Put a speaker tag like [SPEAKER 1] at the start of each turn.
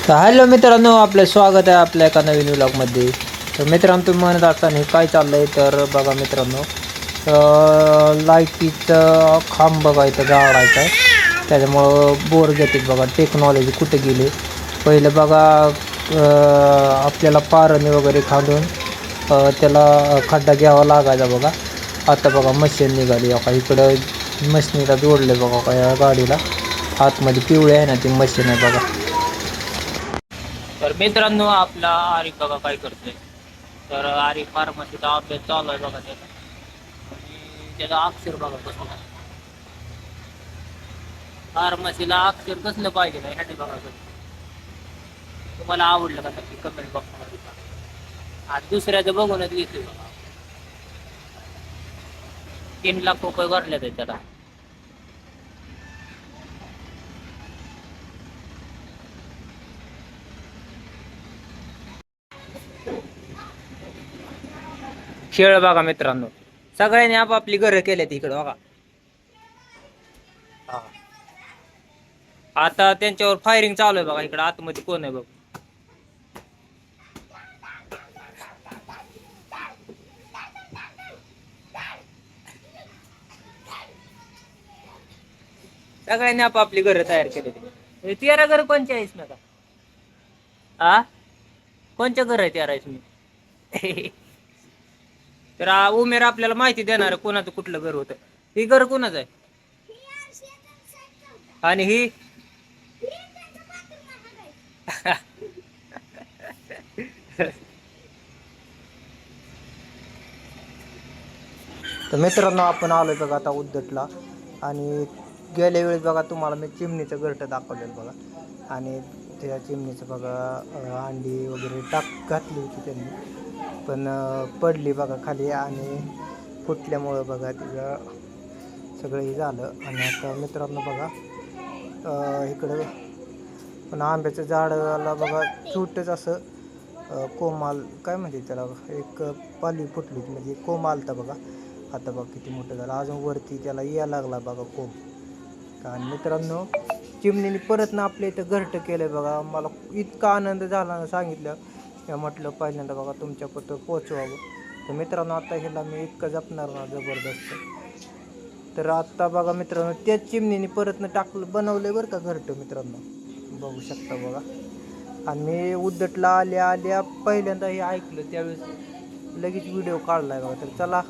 [SPEAKER 1] तर हॅलो मित्रांनो, आपलं स्वागत आहे आपल्या एका नवीन व्लॉगमध्ये. तर मित्रांनो, तुम्ही म्हणत असताना हे काय चाललं आहे, तर बघा मित्रांनो, लाईटीचं खांब बघा इथं जाळायचं आहे. त्याच्यामुळं बोर घेते बघा. टेक्नॉलॉजी कुठे गेली. पहिलं बघा आपल्याला पारणी वगैरे खालून त्याला खड्डा घ्यावा लागायचा बघा. आता बघा मशीन निघाली बघा. इकडं मशीनीला जोडले बघा का या गाडीला. आतमध्ये पिवळे आहे ना, ती मशीन आहे बघा. तर मित्रांनो, आपला आरिफ बघा काय करतोय. तर आरिफ फार्मसीचा अभ्यास चालू आहे बघा त्याचा. आणि त्याचा अक्षर बघा कसं. फार्मसीला अक्षर कसलं पाहिजे ना ह्याने बघा कसं. तुम्हाला आवडलं का नक्की कमेंट बॉक्समध्ये सांगा. आणि दुसऱ्याचं बघूनच लिहितोय बघा. 3 लाख रुपये भरले ते त्याला. खेळ बघा मित्रांनो, सगळ्यांनी आपापली घरं केल्यात इकडं बघा. हा. आता त्यांच्यावर फायरिंग चालू आहे बघा. इकडं आतमध्ये कोण आहे बघ. सगळ्यांनी आपापली घरं तयार केलेली. 13 घर कोणच्या आहेस ना का? आ कोणच्या घर आहे 13 मी? तर उमेर आपल्याला माहिती देणार कोणाचं कुठलं घर होतं. ही घर कोणाचं आहे आणि ही तर मित्रांनो, आपण आलोय बघा आता उद्दटला. आणि गेल्या वेळेस बघा तुम्हाला मी चिमणीचं घरटं दाखवलेलं बघा. आणि त्या चिमणीचं बघा अंडी वगैरे घातली होती त्यांनी, पण पडली बघा खाली आणि फुटल्यामुळं बघा तिचं सगळं हे झालं. आणि आता मित्रांनो बघा इकडं पण आंब्याचं झाडाला बघा छोटंच असं कोमाल काय म्हणते त्याला, एक पाली फुटली म्हणजे कोंब आलता बघा. आता बघा किती मोठं झालं. अजून वरती त्याला यायला लागला बघा कोंब. आणि मित्रांनो, चिमणीने परत ना आपल्या इथं घरटं केलं बघा. मला इतका आनंद झाला ना सांगितलं. म्हटलं पहिल्यांदा बघा तुमच्यापर्यंत पोचवावं. तर मित्रांनो, आता ह्याला मी इतकं जपणार ना जबरदस्त. तर आत्ता बघा मित्रांनो, त्याच चिमणीने परत न बनवलं बरं का घरटं मित्रांनो, बघू शकता बघा. आणि मी उद्दटला आल्या आल्या पहिल्यांदा हे ऐकलं त्यावेळेस लगेच व्हिडिओ काढलाय बघा. तर चला